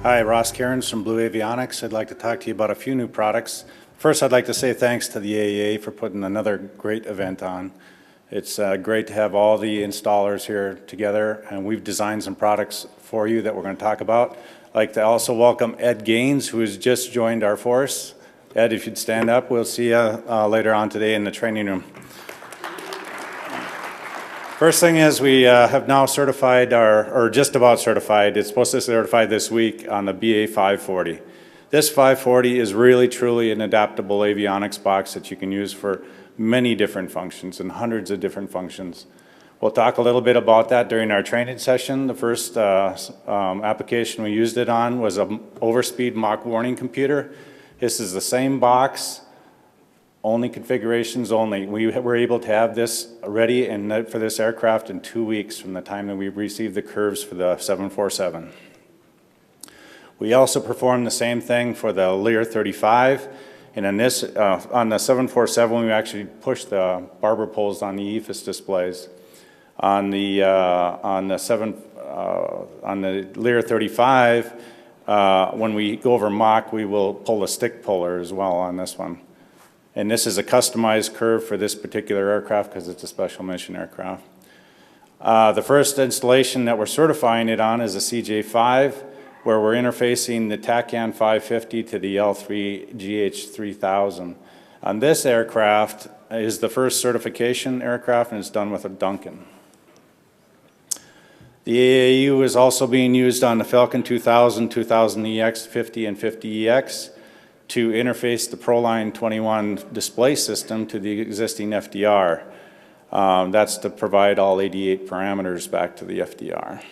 Hi, Ross Cairns from Blue Avionics. I'd like to talk to you about a few new products. First, I'd like to say thanks to the AEA for putting another great event on. It's great to have all the installers here together, and we've designed some products for you that we're going to talk about. I'd like to also welcome Ed Gaines, who has just joined our force. Ed, if you'd stand up, we'll see you later on today in the training room. First thing is we have now certified or just about certified, it's supposed to certify this week on the BA 540. This 540 is really truly an adaptable avionics box that you can use for many different functions and hundreds of different functions. We'll talk a little bit about that during our training session. The first application we used it on was an overspeed Mach warning computer. This is the same box, only configurations only. We were able to have this ready for this aircraft in 2 weeks from the time that we received the curves for the 747. We also performed the same thing for the Lear 35, and in this, on the 747, we actually pushed the barber poles on the EFIS displays. On the Lear 35, when we go over Mach, we will pull a stick puller as well on this one. And this is a customized curve for this particular aircraft because it's a special mission aircraft. The first installation that we're certifying it on is a CJ5, where we're interfacing the TACAN 550 to the L3 GH3000. On this aircraft is the first certification aircraft, and it's done with a Duncan. The AAU is also being used on the Falcon 2000, 2000EX, 50, and 50EX. To interface the ProLine 21 display system to the existing FDR. That's to provide all 88 parameters back to the FDR.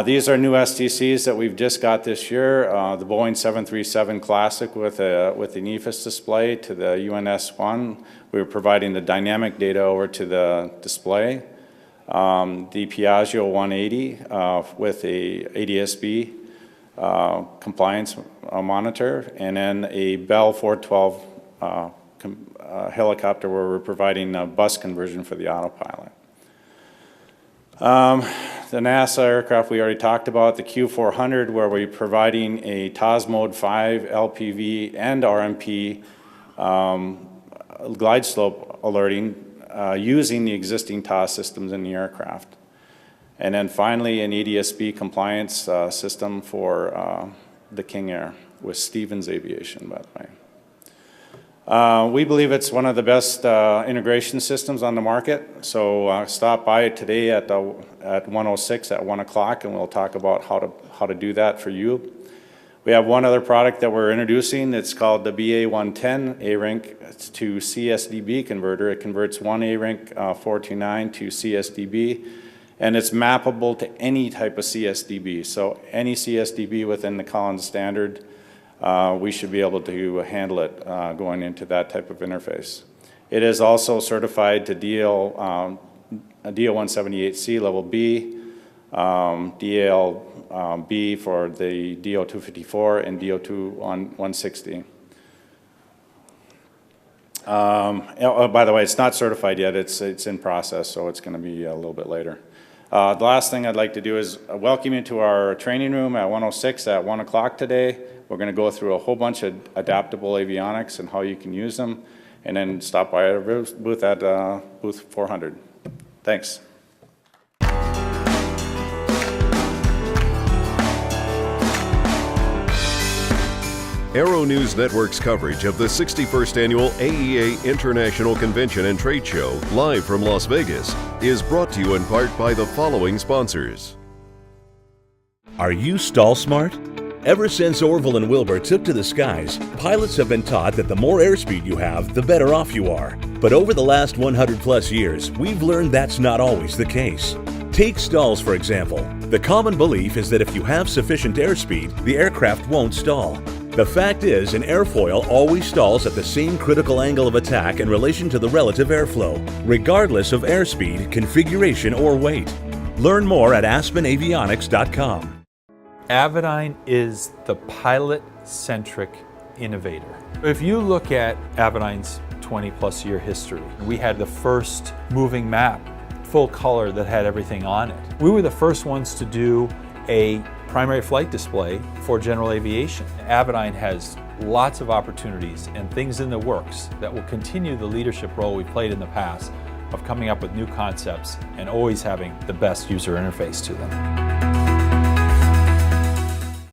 These are new STCs that we've just got this year. The Boeing 737 Classic with an EFIS display to the UNS-1. We were providing the dynamic data over to the display. The Piaggio 180 with a ADS-B compliance monitor, and then a Bell 412 helicopter where we're providing a bus conversion for the autopilot. The NASA aircraft we already talked about, the Q400, where we're providing a TOS Mode 5 LPV and RMP glide slope alerting using the existing TOS systems in the aircraft. And then finally, an ADS-B compliance system for the King Air with Stevens Aviation, by the way. We believe it's one of the best integration systems on the market. So stop by today at 1:06 at 1 o'clock, and we'll talk about how to do that for you. We have one other product that we're introducing. It's called the BA110 ARINC to CSDB converter. It converts one ARINC 429 to CSDB. And it's mappable to any type of CSDB. So any CSDB within the Collins standard, we should be able to handle it going into that type of interface. It is also certified to DO178C level B, DALB for the DO254 and DO160. By the way, it's not certified yet. It's in process, so it's going to be a little bit later. The last thing I'd like to do is welcome you to our training room at 1:06 at 1 o'clock today. We're going to go through a whole bunch of adaptable avionics and how you can use them, and then stop by our booth at booth 400. Thanks. Aero-News Network's coverage of the 61st Annual AEA International Convention and Trade Show, live from Las Vegas, is brought to you in part by the following sponsors. Are you stall smart? Ever since Orville and Wilbur took to the skies, pilots have been taught that the more airspeed you have, the better off you are. But over the last 100 plus years, we've learned that's not always the case. Take stalls, for example. The common belief is that if you have sufficient airspeed, the aircraft won't stall. The fact is, an airfoil always stalls at the same critical angle of attack in relation to the relative airflow, regardless of airspeed, configuration, or weight. Learn more at aspenavionics.com. Avidyne is the pilot-centric innovator. If you look at Avidyne's 20-plus year history, we had the first moving map, full color, that had everything on it. We were the first ones to do a primary flight display for general aviation. Avidyne has lots of opportunities and things in the works that will continue the leadership role we played in the past of coming up with new concepts and always having the best user interface to them.